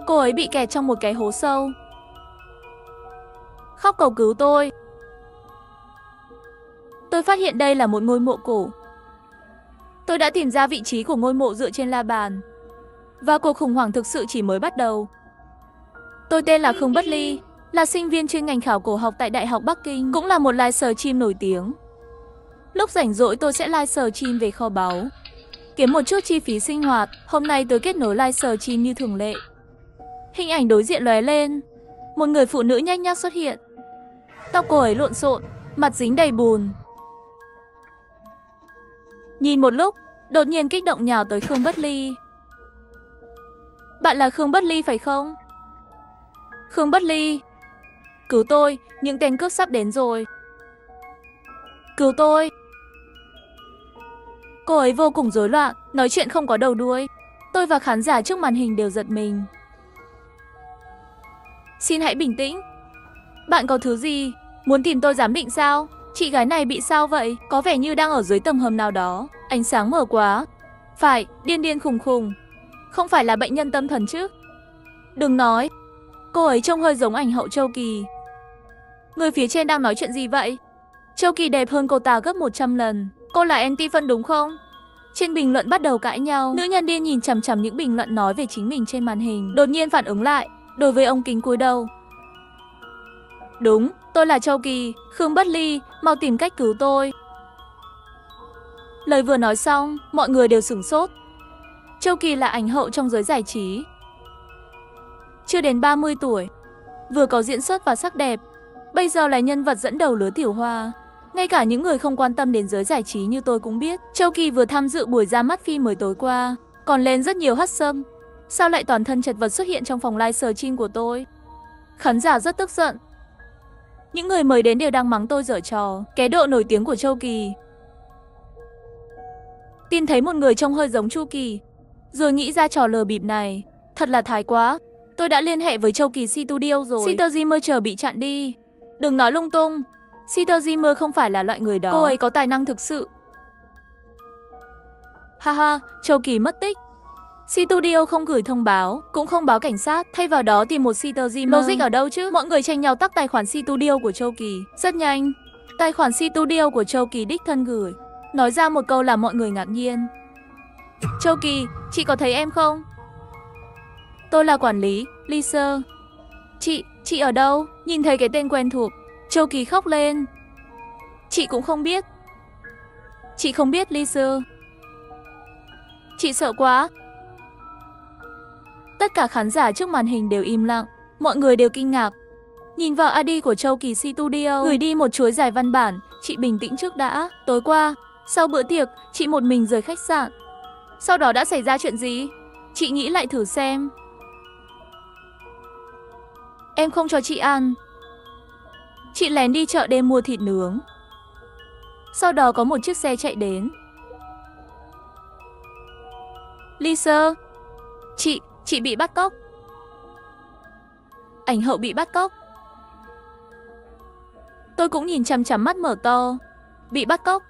Cô ấy bị kẹt trong một cái hố sâu. Khóc cầu cứu tôi. Tôi phát hiện đây là một ngôi mộ cổ. Tôi đã tìm ra vị trí của ngôi mộ dựa trên la bàn. Và cuộc khủng hoảng thực sự chỉ mới bắt đầu. Tôi tên là Khương Bất Ly, là sinh viên chuyên ngành khảo cổ học tại Đại học Bắc Kinh, cũng là một livestream nổi tiếng. Lúc rảnh rỗi tôi sẽ livestream về kho báu, kiếm một chút chi phí sinh hoạt. Hôm nay tôi kết nối livestream như thường lệ. Hình ảnh đối diện lóe lên, một người phụ nữ nhếch nhác xuất hiện. Tóc cô ấy lộn xộn, mặt dính đầy bùn. Nhìn một lúc, đột nhiên kích động nhào tới Khương Bất Ly. Bạn là Khương Bất Ly phải không? Khương Bất Ly, cứu tôi, những tên cướp sắp đến rồi. Cứu tôi. Cô ấy vô cùng rối loạn, nói chuyện không có đầu đuôi. Tôi và khán giả trước màn hình đều giật mình. Xin hãy bình tĩnh. Bạn có thứ gì? Muốn tìm tôi giám định sao? Chị gái này bị sao vậy? Có vẻ như đang ở dưới tầng hầm nào đó. Ánh sáng mờ quá. Phải, điên điên khùng khùng. Không phải là bệnh nhân tâm thần chứ? Đừng nói. Cô ấy trông hơi giống ảnh hậu Châu Kỳ. Người phía trên đang nói chuyện gì vậy? Châu Kỳ đẹp hơn cô ta gấp 100 lần. Cô là anti phân đúng không? Trên bình luận bắt đầu cãi nhau. Nữ nhân điên nhìn chằm chằm những bình luận nói về chính mình trên màn hình. Đột nhiên phản ứng lại, đối với ông kính cúi đầu. Đúng, tôi là Châu Kỳ, Khương Bất Ly, mau tìm cách cứu tôi. Lời vừa nói xong, mọi người đều sửng sốt. Châu Kỳ là ảnh hậu trong giới giải trí. Chưa đến 30 tuổi, vừa có diễn xuất và sắc đẹp, bây giờ là nhân vật dẫn đầu lứa tiểu hoa. Ngay cả những người không quan tâm đến giới giải trí như tôi cũng biết. Châu Kỳ vừa tham dự buổi ra mắt phim mới tối qua, còn lên rất nhiều hot sâm. Sao lại toàn thân chật vật xuất hiện trong phòng livestream của tôi? Khán giả rất tức giận. Những người mời đến đều đang mắng tôi giở trò, cái độ nổi tiếng của Châu Kỳ. Tin thấy một người trông hơi giống Chu Kỳ, rồi nghĩ ra trò lừa bịp này. Thật là thái quá. Tôi đã liên hệ với Châu Kỳ Studio rồi. Peter Zimmer chờ bị chặn đi. Đừng nói lung tung. Peter Zimmer không phải là loại người đó. Cô ấy có tài năng thực sự. Haha, Châu Kỳ mất tích. Studio không gửi thông báo, cũng không báo cảnh sát, thay vào đó tìm một Peter Zimmer. Logic ở đâu chứ? Mọi người tranh nhau tắt tài khoản Studio của Châu Kỳ. Rất nhanh, tài khoản Studio của Châu Kỳ đích thân gửi. Nói ra một câu làm mọi người ngạc nhiên. Châu Kỳ, chị có thấy em không? Tôi là quản lý, Lisa. Chị ở đâu? Nhìn thấy cái tên quen thuộc, Châu Kỳ khóc lên. Chị cũng không biết. Chị không biết Lisa. Chị sợ quá. Tất cả khán giả trước màn hình đều im lặng, mọi người đều kinh ngạc. Nhìn vào ID của Châu Kỳ Studio, gửi đi một chuỗi dài văn bản. Chị bình tĩnh trước đã. Tối qua, sau bữa tiệc, chị một mình rời khách sạn. Sau đó đã xảy ra chuyện gì? Chị nghĩ lại thử xem. Em không cho chị ăn. Chị lén đi chợ đêm mua thịt nướng. Sau đó có một chiếc xe chạy đến. Lisa, chị bị bắt cóc. Ảnh hậu bị bắt cóc. Tôi cũng nhìn chằm chằm mắt mở to. Bị bắt cóc.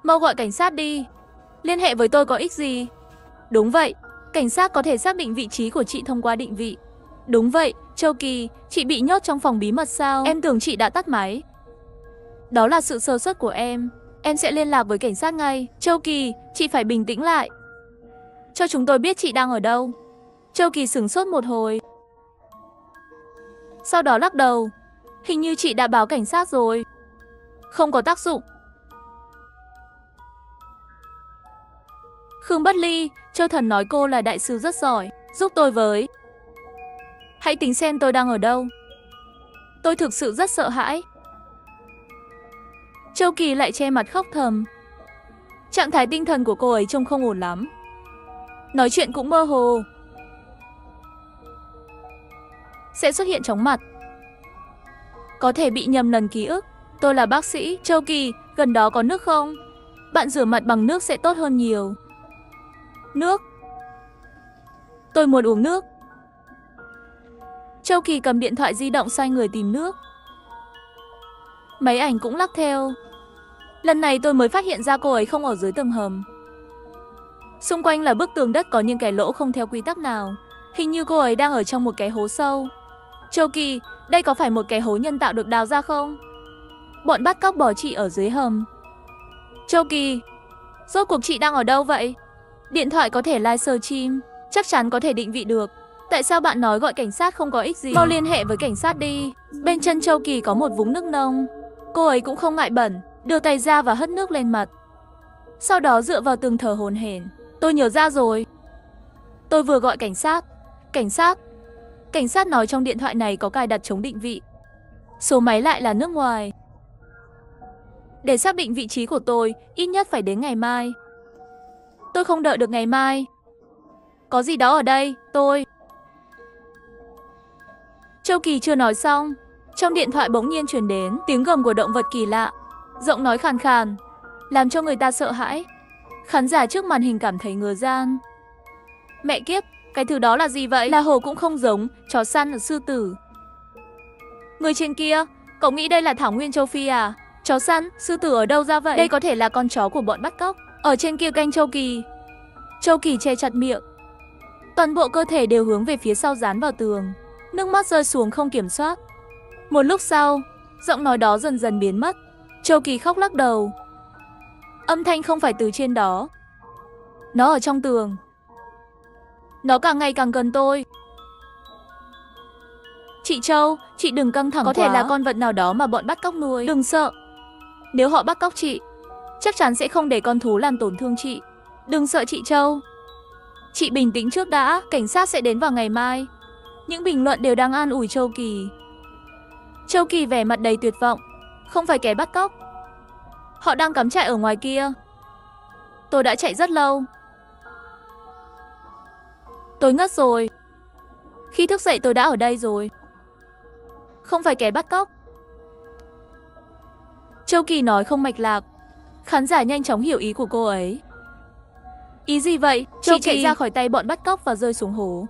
Mau gọi cảnh sát đi. Liên hệ với tôi có ích gì? Đúng vậy, cảnh sát có thể xác định vị trí của chị thông qua định vị. Đúng vậy, Châu Kỳ, chị bị nhốt trong phòng bí mật sao? Em tưởng chị đã tắt máy. Đó là sự sơ suất của em sẽ liên lạc với cảnh sát ngay. Châu Kỳ, chị phải bình tĩnh lại. Cho chúng tôi biết chị đang ở đâu. Châu Kỳ sửng sốt một hồi. Sau đó lắc đầu. Hình như chị đã báo cảnh sát rồi. Không có tác dụng. Khương Bất Ly, Châu Thần nói cô là đại sư rất giỏi. Giúp tôi với. Hãy tính xem tôi đang ở đâu. Tôi thực sự rất sợ hãi. Châu Kỳ lại che mặt khóc thầm. Trạng thái tinh thần của cô ấy trông không ổn lắm. Nói chuyện cũng mơ hồ. Sẽ xuất hiện chóng mặt. Có thể bị nhầm lần ký ức. Tôi là bác sĩ. Châu Kỳ, gần đó có nước không? Bạn rửa mặt bằng nước sẽ tốt hơn nhiều. Nước. Tôi muốn uống nước. Châu Kỳ cầm điện thoại di động xoay người tìm nước. Máy ảnh cũng lắc theo. Lần này tôi mới phát hiện ra cô ấy không ở dưới tầng hầm. Xung quanh là bức tường đất có những cái lỗ không theo quy tắc nào. Hình như cô ấy đang ở trong một cái hố sâu. Châu Kỳ, đây có phải một cái hố nhân tạo được đào ra không? Bọn bắt cóc bỏ chị ở dưới hầm. Châu Kỳ, rốt cuộc chị đang ở đâu vậy? Điện thoại có thể livestream, chắc chắn có thể định vị được. Tại sao bạn nói gọi cảnh sát không có ích gì? Mau liên hệ với cảnh sát đi. Bên chân Châu Kỳ có một vũng nước nông. Cô ấy cũng không ngại bẩn, đưa tay ra và hất nước lên mặt. Sau đó dựa vào tường thở hổn hển. Tôi nhớ ra rồi. Tôi vừa gọi cảnh sát. Cảnh sát nói trong điện thoại này có cài đặt chống định vị. Số máy lại là nước ngoài. Để xác định vị trí của tôi, ít nhất phải đến ngày mai. Tôi không đợi được ngày mai. Có gì đó ở đây, tôi... Châu Kỳ chưa nói xong, trong điện thoại bỗng nhiên truyền đến tiếng gầm của động vật kỳ lạ. Giọng nói khàn khàn, làm cho người ta sợ hãi. Khán giả trước màn hình cảm thấy ngứa ran. Mẹ kiếp, cái thứ đó là gì vậy? La hổ cũng không giống, chó săn là sư tử. Người trên kia, cậu nghĩ đây là thảo nguyên châu Phi à? Chó săn, sư tử ở đâu ra vậy? Đây có thể là con chó của bọn bắt cóc. Ở trên kia canh Châu Kỳ. Châu Kỳ che chặt miệng. Toàn bộ cơ thể đều hướng về phía sau dán vào tường. Nước mắt rơi xuống không kiểm soát. Một lúc sau, giọng nói đó dần dần biến mất. Châu Kỳ khóc lắc đầu. Âm thanh không phải từ trên đó. Nó ở trong tường. Nó càng ngày càng gần tôi. Chị Châu, chị đừng căng thẳng quá. Có thể là con vật nào đó mà bọn bắt cóc nuôi. Đừng sợ. Nếu họ bắt cóc chị, chắc chắn sẽ không để con thú làm tổn thương chị. Đừng sợ chị Châu. Chị bình tĩnh trước đã, cảnh sát sẽ đến vào ngày mai. Những bình luận đều đang an ủi Châu Kỳ. Châu Kỳ vẻ mặt đầy tuyệt vọng. Không phải kẻ bắt cóc. Họ đang cắm trại ở ngoài kia. Tôi đã chạy rất lâu. Tôi ngất rồi. Khi thức dậy tôi đã ở đây rồi. Không phải kẻ bắt cóc. Châu Kỳ nói không mạch lạc. Khán giả nhanh chóng hiểu ý của cô ấy. Ý gì vậy? Chị chạy ra khỏi tay bọn bắt cóc và rơi xuống hố.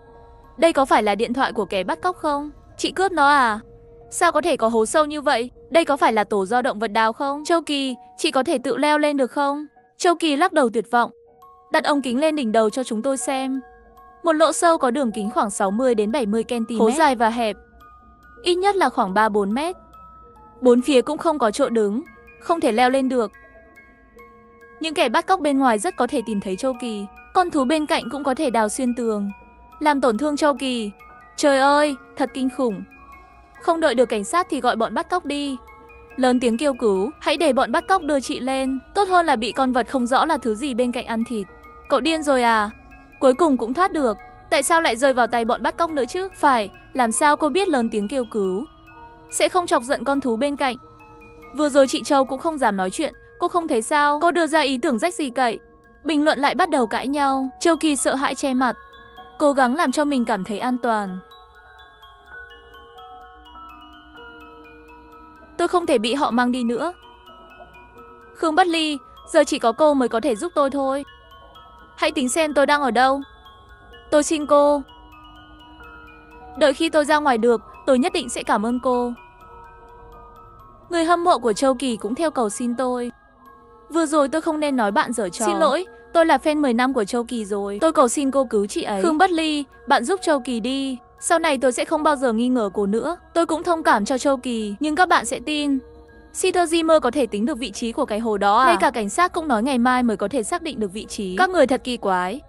Đây có phải là điện thoại của kẻ bắt cóc không? Chị cướp nó à? Sao có thể có hố sâu như vậy? Đây có phải là tổ do động vật đào không? Châu Kỳ, chị có thể tự leo lên được không? Châu Kỳ lắc đầu tuyệt vọng. Đặt ống kính lên đỉnh đầu cho chúng tôi xem. Một lỗ sâu có đường kính khoảng 60 đến 70 cm, hố dài và hẹp. Ít nhất là khoảng 3-4 mét. Bốn phía cũng không có chỗ đứng, không thể leo lên được. Những kẻ bắt cóc bên ngoài rất có thể tìm thấy Châu Kỳ. Con thú bên cạnh cũng có thể đào xuyên tường, làm tổn thương Châu Kỳ. Trời ơi, thật kinh khủng. Không đợi được cảnh sát thì gọi bọn bắt cóc đi. Lớn tiếng kêu cứu, hãy để bọn bắt cóc đưa chị lên. Tốt hơn là bị con vật không rõ là thứ gì bên cạnh ăn thịt. Cậu điên rồi à? Cuối cùng cũng thoát được. Tại sao lại rơi vào tay bọn bắt cóc nữa chứ? Phải, làm sao cô biết lớn tiếng kêu cứu sẽ không chọc giận con thú bên cạnh. Vừa rồi chị Châu cũng không dám nói chuyện. Cô không thấy sao? Cô đưa ra ý tưởng rách gì cậy? Bình luận lại bắt đầu cãi nhau. Châu Kỳ sợ hãi che mặt, cố gắng làm cho mình cảm thấy an toàn. Tôi không thể bị họ mang đi nữa. Khương Bất Ly, giờ chỉ có cô mới có thể giúp tôi thôi. Hãy tính xem tôi đang ở đâu. Tôi xin cô. Đợi khi tôi ra ngoài được, tôi nhất định sẽ cảm ơn cô. Người hâm mộ của Châu Kỳ cũng theo cầu xin tôi. Vừa rồi tôi không nên nói bạn giở trò. Xin lỗi, tôi là fan 10 năm của Châu Kỳ rồi. Tôi cầu xin cô cứu chị ấy. Khương Bất Ly, bạn giúp Châu Kỳ đi. Sau này tôi sẽ không bao giờ nghi ngờ cô nữa. Tôi cũng thông cảm cho Châu Kỳ, nhưng các bạn sẽ tin Peter Zimmer có thể tính được vị trí của cái hồ đó à? Ngay cả cảnh sát cũng nói ngày mai mới có thể xác định được vị trí. Các người thật kỳ quái.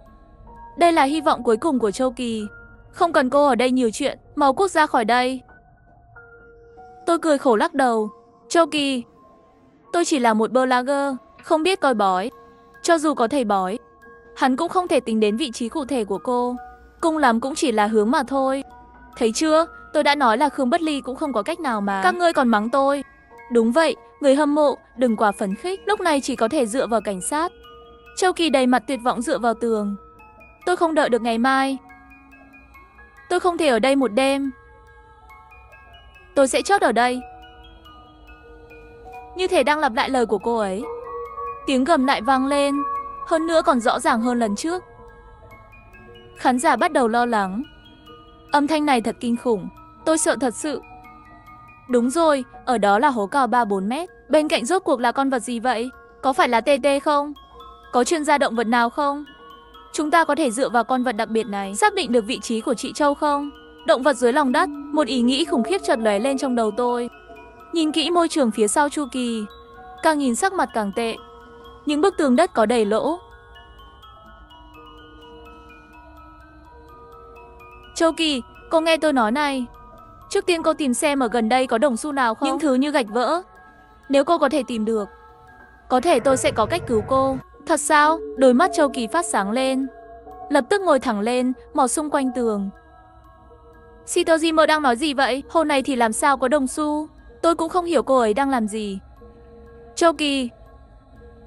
Đây là hy vọng cuối cùng của Châu Kỳ. Không cần cô ở đây nhiều chuyện, mau cút ra khỏi đây. Tôi cười khổ lắc đầu. Châu Kỳ, tôi chỉ là một blogger, không biết coi bói. Cho dù có thầy bói, hắn cũng không thể tính đến vị trí cụ thể của cô. Cùng lắm cũng chỉ là hướng mà thôi. Thấy chưa, tôi đã nói là Khương Bất Ly cũng không có cách nào mà. Các ngươi còn mắng tôi. Đúng vậy, người hâm mộ, đừng quá phấn khích. Lúc này chỉ có thể dựa vào cảnh sát. Châu Kỳ đầy mặt tuyệt vọng dựa vào tường. Tôi không đợi được ngày mai. Tôi không thể ở đây một đêm. Tôi sẽ chốt ở đây. Như thể đang lặp lại lời của cô ấy. Tiếng gầm lại vang lên, hơn nữa còn rõ ràng hơn lần trước. Khán giả bắt đầu lo lắng. Âm thanh này thật kinh khủng. Tôi sợ thật sự. Đúng rồi, ở đó là hố cao 3-4 mét. Bên cạnh rốt cuộc là con vật gì vậy? Có phải là TT không? Có chuyên gia động vật nào không? Chúng ta có thể dựa vào con vật đặc biệt này xác định được vị trí của chị Châu không? Động vật dưới lòng đất, một ý nghĩ khủng khiếp chợt lóe lên trong đầu tôi. Nhìn kỹ môi trường phía sau Chu Kỳ, càng nhìn sắc mặt càng tệ. Những bức tường đất có đầy lỗ. Châu Kỳ, cô nghe tôi nói này. Trước tiên cô tìm xem ở gần đây có đồng xu nào không? Những thứ như gạch vỡ. Nếu cô có thể tìm được, có thể tôi sẽ có cách cứu cô. Thật sao? Đôi mắt Châu Kỳ phát sáng lên. Lập tức ngồi thẳng lên, mò xung quanh tường. Shitoji đang nói gì vậy? Hôm nay thì làm sao có đồng xu? Tôi cũng không hiểu cô ấy đang làm gì. Châu Kỳ,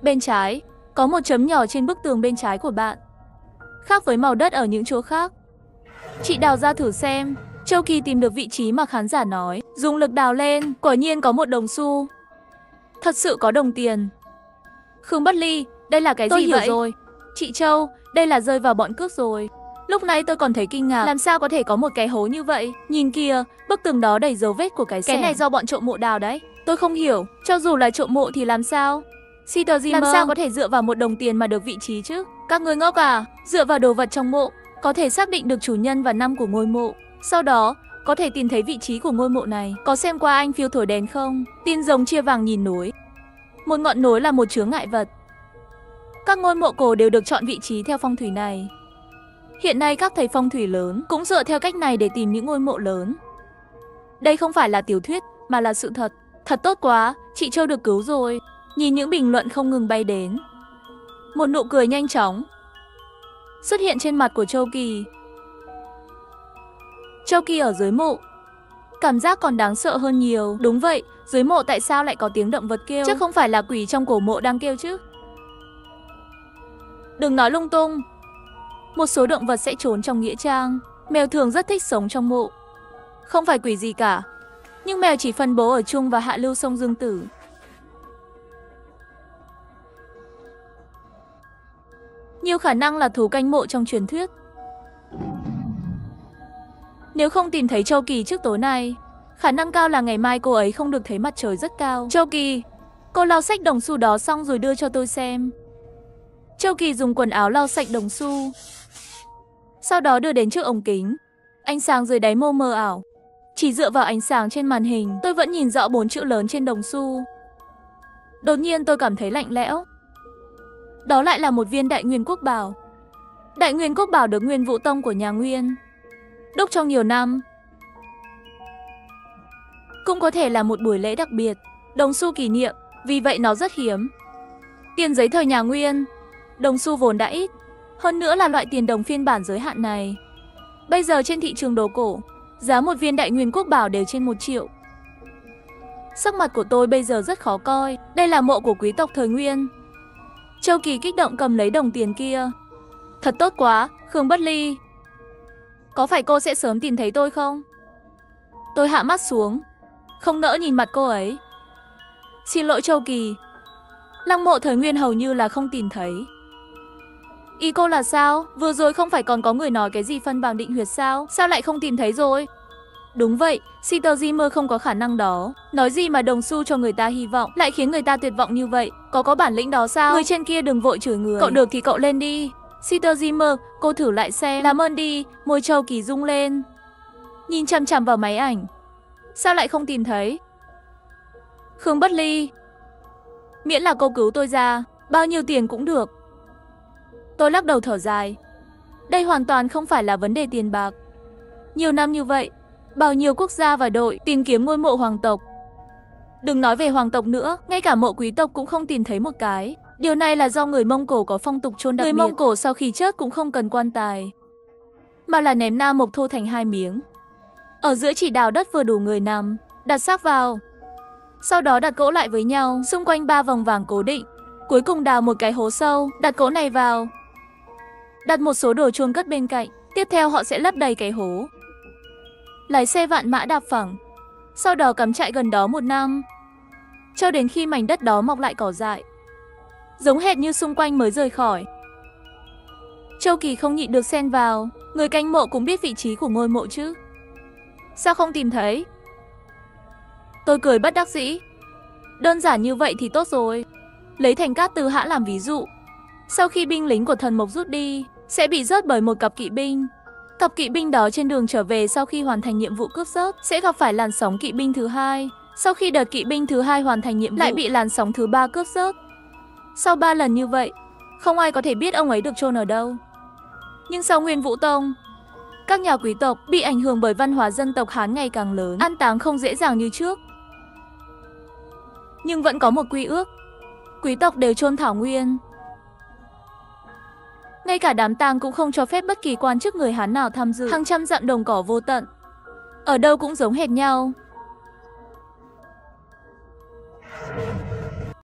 bên trái, có một chấm nhỏ trên bức tường bên trái của bạn. Khác với màu đất ở những chỗ khác. Chị đào ra thử xem. Châu Kỳ tìm được vị trí mà khán giả nói. Dùng lực đào lên, quả nhiên có một đồng xu. Thật sự có đồng tiền. Khương Bất Ly, đây là cái gì vậy? Tôi hiểu rồi. Chị Châu, đây là rơi vào bọn cướp rồi. Lúc nãy tôi còn thấy kinh ngạc, làm sao có thể có một cái hố như vậy? Nhìn kìa, bức tường đó đầy dấu vết của cái xẻng. Cái này do bọn trộm mộ đào đấy. Tôi không hiểu, cho dù là trộm mộ thì làm sao? Shitoji làm sao có thể dựa vào một đồng tiền mà được vị trí chứ? Các người ngốc à? Dựa vào đồ vật trong mộ, có thể xác định được chủ nhân và năm của ngôi mộ. Sau đó, có thể tìm thấy vị trí của ngôi mộ này. Có xem qua anh Phiêu thổi đèn không? Tin rồng chia vàng nhìn núi. Một ngọn núi là một chướng ngại vật. Các ngôi mộ cổ đều được chọn vị trí theo phong thủy này. Hiện nay các thầy phong thủy lớn cũng dựa theo cách này để tìm những ngôi mộ lớn. Đây không phải là tiểu thuyết, mà là sự thật. Thật tốt quá, chị Châu được cứu rồi. Nhìn những bình luận không ngừng bay đến. Một nụ cười nhanh chóng xuất hiện trên mặt của Châu Kỳ. Châu Kỳ ở dưới mộ, cảm giác còn đáng sợ hơn nhiều. Đúng vậy, dưới mộ tại sao lại có tiếng động vật kêu? Chắc không phải là quỷ trong cổ mộ đang kêu chứ? Đừng nói lung tung. Một số động vật sẽ trốn trong nghĩa trang. Mèo thường rất thích sống trong mộ. Không phải quỷ gì cả. Nhưng mèo chỉ phân bố ở Trung và Hạ Lưu sông Dương Tử. Nhiều khả năng là thú canh mộ trong truyền thuyết. Nếu không tìm thấy Châu Kỳ trước tối nay, khả năng cao là ngày mai cô ấy không được thấy mặt trời rất cao. Châu Kỳ, cô lau sạch đồng xu đó xong rồi đưa cho tôi xem. Châu Kỳ dùng quần áo lau sạch đồng xu, sau đó đưa đến trước ống kính. Ánh sáng dưới đáy mô mờ ảo. Chỉ dựa vào ánh sáng trên màn hình, tôi vẫn nhìn rõ 4 chữ lớn trên đồng xu. Đột nhiên tôi cảm thấy lạnh lẽo. Đó lại là một viên Đại Nguyên Quốc Bảo. Đại Nguyên Quốc Bảo được Nguyên Vũ Tông của nhà Nguyên đúc trong nhiều năm. Cũng có thể là một buổi lễ đặc biệt, đồng xu kỷ niệm, vì vậy nó rất hiếm. Tiền giấy thời nhà Nguyên, đồng xu vốn đã ít, hơn nữa là loại tiền đồng phiên bản giới hạn này. Bây giờ trên thị trường đồ cổ, giá một viên Đại Nguyên Quốc Bảo đều trên 1 triệu. Sắc mặt của tôi bây giờ rất khó coi. Đây là mộ của quý tộc thời Nguyên. Châu Kỳ kích động cầm lấy đồng tiền kia. Thật tốt quá, Khương Bất Ly. Có phải cô sẽ sớm tìm thấy tôi không? Tôi hạ mắt xuống, không nỡ nhìn mặt cô ấy. Xin lỗi Châu Kỳ. Lăng mộ thời Nguyên hầu như là không tìm thấy. Ý cô là sao? Vừa rồi không phải còn có người nói cái gì phân bằng định huyệt sao? Sao lại không tìm thấy rồi? Đúng vậy, Shitoji không có khả năng đó. Nói gì mà đồng xu cho người ta hy vọng, lại khiến người ta tuyệt vọng như vậy. Có bản lĩnh đó sao? Người trên kia đừng vội chửi người. Cậu được thì cậu lên đi. Shitoji, cô thử lại xem. Làm ơn đi. Môi Châu Kỳ rung lên, nhìn chằm chằm vào máy ảnh. Sao lại không tìm thấy? Khương Bất Ly, miễn là cô cứu tôi ra, bao nhiêu tiền cũng được. Tôi lắc đầu thở dài. Đây hoàn toàn không phải là vấn đề tiền bạc. Nhiều năm như vậy, bao nhiêu quốc gia và đội tìm kiếm ngôi mộ hoàng tộc. Đừng nói về hoàng tộc nữa, ngay cả mộ quý tộc cũng không tìm thấy một cái. Điều này là do người Mông Cổ có phong tục chôn đặc biệt. Người Mông Cổ sau khi chết cũng không cần quan tài, mà là ném na mộc thô thành 2 miếng. Ở giữa chỉ đào đất vừa đủ người nằm, đặt xác vào. Sau đó đặt cỗ lại với nhau, xung quanh 3 vòng vàng cố định. Cuối cùng đào một cái hố sâu, đặt cỗ này vào. Đặt một số đồ chôn cất bên cạnh. Tiếp theo họ sẽ lấp đầy cái hố. Lái xe vạn mã đạp phẳng. Sau đó cắm trại gần đó 1 năm, cho đến khi mảnh đất đó mọc lại cỏ dại, giống hệt như xung quanh mới rời khỏi. Châu Kỳ không nhịn được xen vào. Người canh mộ cũng biết vị trí của ngôi mộ chứ? Sao không tìm thấy? Tôi cười bất đắc dĩ. Đơn giản như vậy thì tốt rồi. Lấy thành cát Từ Hãn làm ví dụ. Sau khi binh lính của thần Mộc rút đi, sẽ bị rớt bởi một cặp kỵ binh. Cặp kỵ binh đó trên đường trở về sau khi hoàn thành nhiệm vụ cướp rớt sẽ gặp phải làn sóng kỵ binh thứ hai. Sau khi đợt kỵ binh thứ hai hoàn thành nhiệm vụ lại bị làn sóng thứ ba cướp rớt. Sau 3 lần như vậy, không ai có thể biết ông ấy được chôn ở đâu. Nhưng sau Nguyên Vũ Tông, các nhà quý tộc bị ảnh hưởng bởi văn hóa dân tộc Hán ngày càng lớn, an táng không dễ dàng như trước. Nhưng vẫn có một quy ước, quý tộc đều chôn thảo nguyên. Ngay cả đám tang cũng không cho phép bất kỳ quan chức người Hán nào tham dự. Hàng trăm dặm đồng cỏ vô tận, ở đâu cũng giống hệt nhau.